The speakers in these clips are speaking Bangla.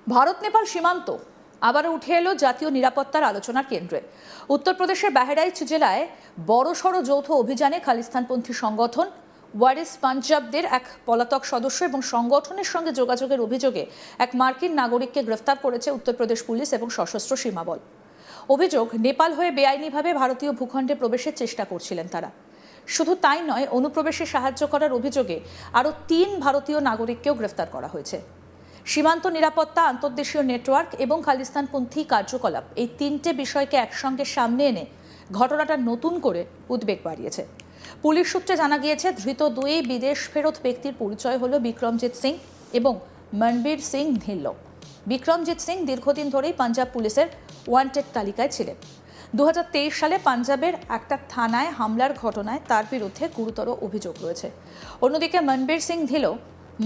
ভারত নেপাল সীমান্ত আবার উঠে এলো জাতীয় নিরাপত্তার আলোচনার কেন্দ্রে। উত্তরপ্রদেশের বাহরাইচ জেলায় বড়সড় যৌথ অভিযানে খালিস্তানপন্থী সংগঠন ওয়ারিস পাঞ্জাবদের এক পলাতক সদস্য এবং সংগঠনের সঙ্গে যোগাযোগের অভিযোগে এক মার্কিন নাগরিককে গ্রেফতার করেছে উত্তরপ্রদেশ পুলিশ এবং সশস্ত্র সীমাবল। অভিযোগ, নেপাল হয়ে বেআইনিভাবে ভারতীয় ভূখণ্ডে প্রবেশের চেষ্টা করছিলেন তারা। শুধু তাই নয়, অনুপ্রবেশে সাহায্য করার অভিযোগে আরও 3 ভারতীয় নাগরিককেও গ্রেফতার করা হয়েছে। সীমান্ত নিরাপত্তা, আন্তর্দেশীয় নেটওয়ার্ক এবং খালিস্তানপন্থী কার্যকলাপ, এই 3টে বিষয়কে একসঙ্গে সামনে এনে ঘটনাটা নতুন করে উদ্বেগ বাড়িয়েছে। পুলিশ সূত্রে জানা গিয়েছে, ধৃত 2 বিদেশ ফেরত ব্যক্তির পরিচয় হলো বিক্রমজিৎ সিং এবং মনবীর সিং ধিল্লো। বিক্রমজিৎ সিং দীর্ঘদিন ধরেই পাঞ্জাব পুলিশের ওয়ান্টেড তালিকায় ছিলেন। 2023 সালে পাঞ্জাবের একটা থানায় হামলার ঘটনায় তার বিরুদ্ধে গুরুতর অভিযোগ রয়েছে। অন্যদিকে মনবীর সিং ধিল্লো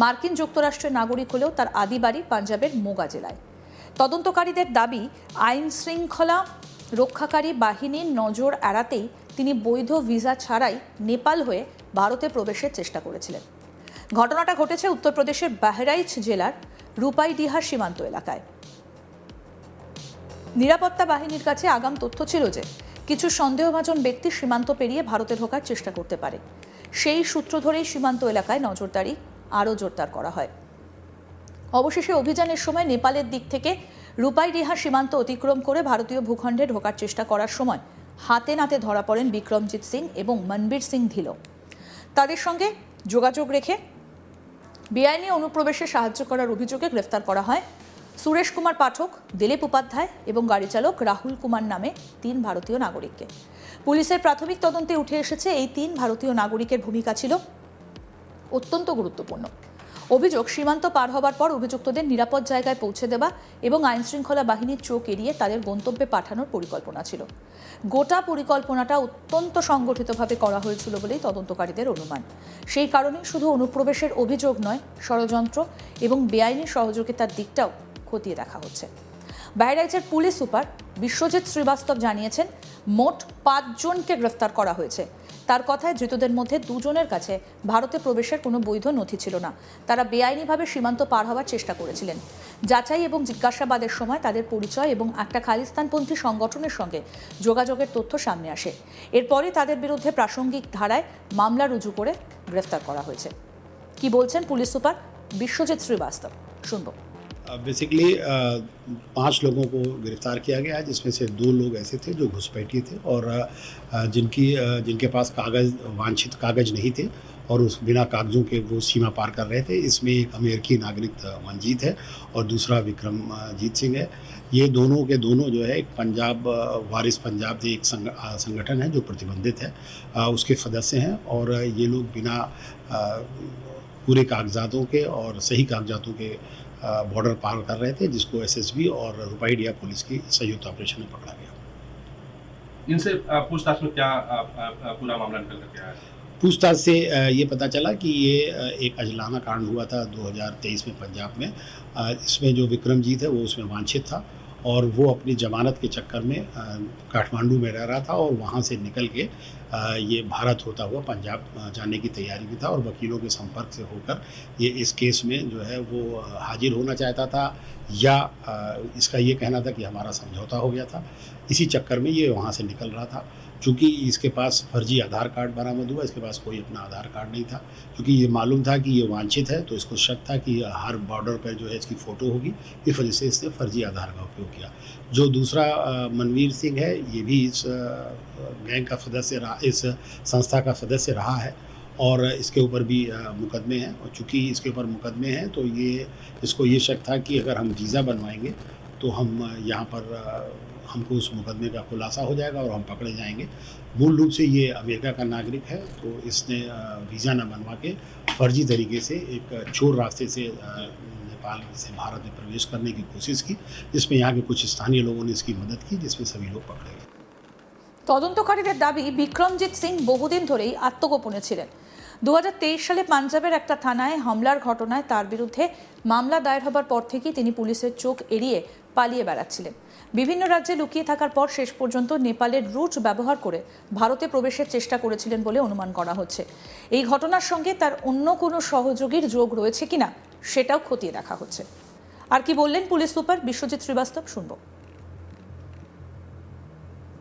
মার্কিন যুক্তরাষ্ট্রের নাগরিক হলেও তার আদি বাড়ি পাঞ্জাবের মোগা জেলায়। তদন্তকারীদের দাবি, আইন শৃঙ্খলা রক্ষাকারী বাহিনীর নজর এড়াতেই তিনি বৈধ ভিসা ছাড়াই নেপাল হয়ে ভারতে প্রবেশের চেষ্টা করেছিলেন। ঘটনাটা ঘটেছে উত্তরপ্রদেশের বাহরাইচ জেলার রূপাইডিহা সীমান্ত এলাকায়। নিরাপত্তা বাহিনীর কাছে আগাম তথ্য ছিল যে কিছু সন্দেহভাজন ব্যক্তি সীমান্ত পেরিয়ে ভারতে ঢোকার চেষ্টা করতে পারে। সেই সূত্র ধরেই সীমান্ত এলাকায় নজরদারি আরও জোরদার করা হয়। অবশেষে অভিযানের সময় নেপালের দিক থেকে রূপাইডিহা সীমান্ত অতিক্রম করে ভারতীয় ভূখণ্ডে ঢোকার চেষ্টা করার সময় হাতে নাতে ধরা পড়েন বিক্রমজিৎ সিং এবং মনবীর সিং ধিল্লো। তাদের সঙ্গে যোগাযোগ রেখে বেআইনি অনুপ্রবেশে সাহায্য করার অভিযোগে গ্রেফতার করা হয় সুরেশ কুমার পাঠক, দিলীপ উপাধ্যায় এবং গাড়ি চালক রাহুল কুমার নামে 3 ভারতীয় নাগরিককে। পুলিশের প্রাথমিক তদন্তে উঠে এসেছে, এই 3 ভারতীয় নাগরিকের ভূমিকা ছিল অত্যন্ত গুরুত্বপূর্ণ। অভিযোগ, সীমান্ত পার হবার পর অভিযুক্তদের নিরাপদ জায়গায় পৌঁছে দেওয়া এবং আইনশৃঙ্খলা বাহিনীর চোখ এড়িয়ে তাদের গন্তব্যে পাঠানোর পরিকল্পনা ছিল। গোটা পরিকল্পনাটা অত্যন্ত সংগঠিতভাবে করা হয়েছিল বলেই তদন্তকারীদের অনুমান। সেই কারণে শুধু অনুপ্রবেশের অভিযোগ নয়, ষড়যন্ত্র এবং বেআইনি সহযোগিতার দিকটাও খতিয়ে দেখা হচ্ছে। বাহরাইচের পুলিশ সুপার বিশ্বজিৎ শ্রীবাস্তব জানিয়েছেন, মোট 5 জনকে গ্রেফতার করা হয়েছে। তার কথায়, ধৃতদের মধ্যে 2 জনের কাছে ভারতে প্রবেশের কোনো বৈধ নথি ছিল না। তারা বেআইনিভাবে সীমান্ত পার হওয়ার চেষ্টা করেছিলেন। যাচাই এবং জিজ্ঞাসাবাদের সময় তাদের পরিচয় এবং একটা খালিস্তানপন্থী সংগঠনের সঙ্গে যোগাযোগের তথ্য সামনে আসে। এরপরই তাদের বিরুদ্ধে প্রাসঙ্গিক ধারায় মামলা রুজু করে গ্রেফতার করা হয়েছে। কি বলছেন পুলিশ সুপার বিশ্বজিৎ শ্রীবাস্তব, শুনবো। बेसिकली 5 लोगों को गिरफ्तार किया गया है, जिसमें से 2 लोग ऐसे थे जो घुसपैठी थे और जिनके पास वांछित कागज़ नहीं थे और उस बिना कागज़ों के वो सीमा पार कर रहे थे। इसमें एक अमेरिकी नागरिक मनजीत है और दूसरा विक्रमजीत सिंह है। ये दोनों के दोनों जो है एक वारिस पंजाब एक संगठन है जो प्रतिबंधित है, उसके सदस्य हैं और ये लोग बिना पूरे कागजातों के और सही कागजातों के बॉर्डर पार कर रहे थे, जिसको एसएसबी और रुपाईडिया पुलिस की संयुक्त ऑपरेशन में पकड़ा गया। इनसे पूछताछ में क्या पूरा मामला निकल कर आया? पूछताछ से ये पता चला कि ये एक अजलाना कांड हुआ था 2023 में पंजाब में। इसमें जो विक्रमजीत है वो उसमें वांछित था और वो अपनी जमानत के चक्कर में काठमांडू में रह रहा था और वहाँ से निकल के ये भारत होता हुआ पंजाब जाने की तैयारी में था और वकीलों के संपर्क से होकर ये इस केस में जो है वो हाजिर होना चाहता था या इसका ये कहना था कि हमारा समझौता हो गया था। इसी चक्कर में ये वहाँ से निकल रहा था। चूँकि इसके पास फर्जी आधार कार्ड बरामद हुआ, इसके पास कोई अपना आधार कार्ड नहीं था। क्योंकि ये मालूम था कि ये वांछित है, तो इसको शक था कि हर बॉर्डर पर जो है इसकी फ़ोटो होगी, इस वजह से इसने फर्जी आधार का उपयोग किया। जो दूसरा मनवीर सिंह है, ये भी इस गैंग का सदस्य रहा, इस संस्था का सदस्य रहा है और इसके ऊपर भी मुकदमे हैं। और चूँकि इसके ऊपर मुकदमे हैं तो इसको ये शक था कि अगर हम वीज़ा बनवाएंगे तो हम यहाँ पर हमको उस मुकदमे का खुलासा हो जाएगा और हम पकड़े जाएंगे। मूल रूप से ये अमेरिका का नागरिक है, तो इसने वीज़ा न बनवा के फर्जी तरीके से एक चोर रास्ते से नेपाल से भारत में प्रवेश करने की कोशिश की, जिसमें यहाँ के कुछ स्थानीय लोगों ने इसकी मदद की, जिसमें सभी लोग पकड़े गए। তদন্তকারীদের দাবি, বিক্রমজিৎ সিং বহুদিন ধরেই আত্মগোপনে ছিলেন। 2023 সালে পাঞ্জাবের একটা থানায় হামলার ঘটনায় তার বিরুদ্ধে মামলা দায়ের হবার পর থেকেই তিনি পুলিশের চোখ এড়িয়ে পালিয়ে বেড়াচ্ছিলেন। বিভিন্ন রাজ্যে লুকিয়ে থাকার পর শেষ পর্যন্ত নেপালের রুট ব্যবহার করে ভারতে প্রবেশের চেষ্টা করেছিলেন বলে অনুমান করা হচ্ছে। এই ঘটনার সঙ্গে তার অন্য কোনো সহযোগীর যোগ রয়েছে কিনা সেটাও খতিয়ে দেখা হচ্ছে। আর কি বললেন পুলিশ সুপার বিশ্বজিৎ শ্রীবাস্তব, শুনবো।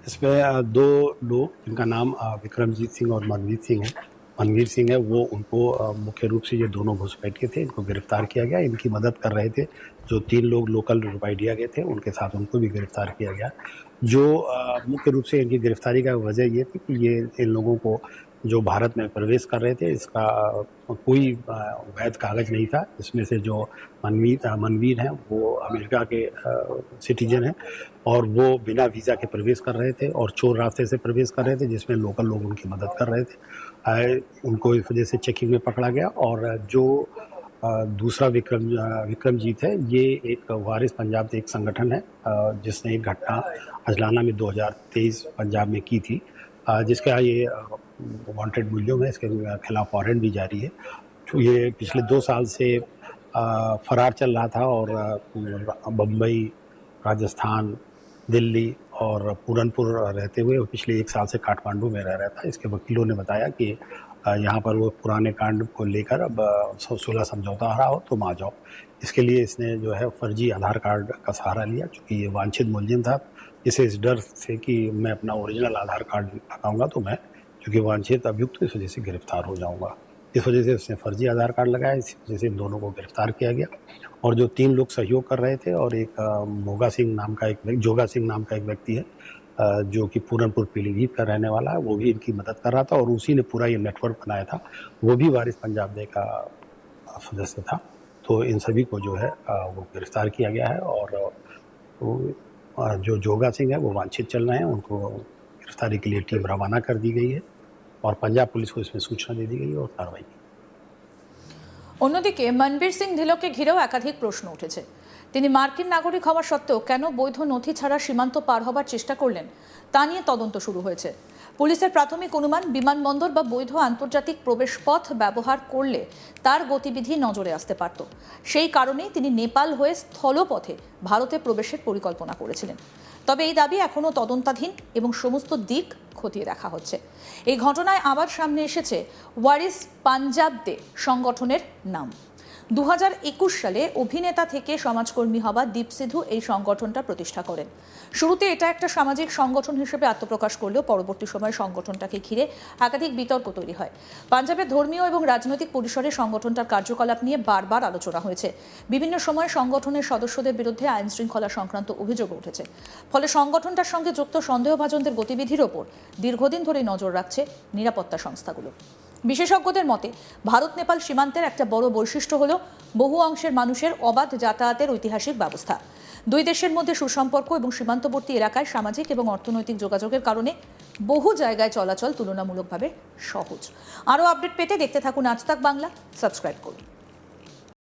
इसमें दो लोग जिनका नाम विक्रमजीत सिंह और मनवीर सिंह है। मनवीर सिंह है वो उनको मुख्य रूप से ये दोनों घुसपैठ के थे, इनको गिरफ्तार किया गया। इनकी मदद कर रहे थे जो 3 लोग लोकल रुपैडिया के थे, उनके साथ उनको भी गिरफ्तार किया गया। जो मुख्य रूप से इनकी गिरफ्तारी का वजह ये थी कि ये इन लोगों को जो भारत में प्रवेश कर रहे थे इसका कोई वैध कागज नहीं था। इसमें से जो मनवीर हैं वो अमेरिका के सिटीजन हैं और वो बिना वीज़ा के प्रवेश कर रहे थे और चोर रास्ते से प्रवेश कर रहे थे, जिसमें लोकल लोग उनकी मदद कर रहे थे। उनको इस वजह से चेकिंग में पकड़ा गया। और जो दूसरा विक्रमजीत है, ये एक वारिस पंजाब एक संगठन है जिसने एक घटना अजलाना में 2023 पंजाब में की थी, जिसका ये वांटेड मुलजिम है। इसके खिलाफ वारंट भी जारी है। तो ये पिछले 2 साल से फरार चल रहा था और बम्बई, राजस्थान, दिल्ली और पूरनपुर रहते हुए पिछले 1 साल से काठमांडू में रह रहा था। इसके वकीलों ने बताया कि यहाँ पर वो पुराने कांड को लेकर अब सुलह समझौता आ रहा हो तुम आ जाओ। इसके लिए इसने जो है फर्जी आधार कार्ड का सहारा लिया, चूँकि ये वांछित मुलजिम था। इसे इस डर से कि मैं अपना ओरिजिनल आधार कार्ड लगाऊंगा तो मैं चूँकि वांछित अभियुक्त तो इस वजह से गिरफ्तार हो जाऊंगा। इस वजह से उसने फर्जी आधार कार्ड लगाया। इस वजह से इन दोनों को गिरफ्तार किया गया। और जो 3 लोग सहयोग कर रहे थे और एक जोगा सिंह नाम का एक व्यक्ति है जो कि पूरनपुर पीलीभीत का रहने वाला है, वो भी इनकी मदद कर रहा था और उसी ने पूरा ये नेटवर्क बनाया था। वो भी वारिस पंजाब डे का सदस्य था। तो इन सभी को जो है वो गिरफ्तार किया गया है। और जो जोगा सिंह है वो वांछित चल रहे हैं, उनको गिरफ्तारी के लिए टीम रवाना कर दी गई है और पंजाब पुलिस को इसमें सूचना दे दी गई है और कार्रवाई की। অন্যদিকে মনবীর সিং ধিলকে ঘিরেও একাধিক প্রশ্ন উঠেছে। তিনি মার্কিন নাগরিক হওয়া সত্ত্বেও কেন বৈধ নথি ছাড়া সীমান্ত পার হবার চেষ্টা করলেন তা নিয়ে তদন্ত শুরু হয়েছে। পুলিশের প্রাথমিক অনুমান, বিমানবন্দর বা বৈধ আন্তর্জাতিক প্রবেশপথ ব্যবহার করলে তার গতিবিধি নজরে আসতে পারত। সেই কারণেই তিনি নেপাল হয়ে স্থলপথে ভারতে প্রবেশের পরিকল্পনা করেছিলেন। তবে এই দাবি এখনও তদন্তাধীন এবং সমস্ত দিক খতিয়ে দেখা হচ্ছে। এই ঘটনায় আবার সামনে এসেছে ওয়ারিস পাঞ্জাব দে সংগঠনের নাম। 2021 সালে অভিনেতা থেকে সমাজকর্মী হওয়া দীপ সিধু এই সংগঠনটা প্রতিষ্ঠা করেন। শুরুতে এটা একটা সামাজিক সংগঠন হিসেবে আত্মপ্রকাশ করলেও পরবর্তী সময়ে সংগঠনটাকে ঘিরে একাধিক বিতর্ক তৈরি হয়। পাঞ্জাবের ধর্মীয় এবং রাজনৈতিক পরিসরে সংগঠনটার কার্যকলাপ নিয়ে বারবার আলোচনা হয়েছে। বিভিন্ন সময় সংগঠনের সদস্যদের বিরুদ্ধে আইন শৃঙ্খলা সংক্রান্ত অভিযোগ উঠেছে। ফলে সংগঠনটার সঙ্গে যুক্ত সন্দেহভাজনদের গতিবিধির ওপর দীর্ঘদিন ধরে নজর রাখছে নিরাপত্তা সংস্থাগুলো। বিশেষজ্ঞদের মতে ভারত নেপাল সীমান্তের একটা বড় বৈশিষ্ট্য হল বহু অংশের মানুষের অবাধ যাতায়াতের ঐতিহাসিক ব্যবস্থা। দুই দেশের মধ্যে সুসম্পর্ক এবং সীমান্তবর্তী এলাকায় সামাজিক এবং অর্থনৈতিক যোগাযোগের কারণে বহু জায়গায় চলাচল তুলনামূলকভাবে সহজ। আরও আপডেট পেতে দেখতে থাকুন আজ তাক বাংলা, সাবস্ক্রাইব করুন।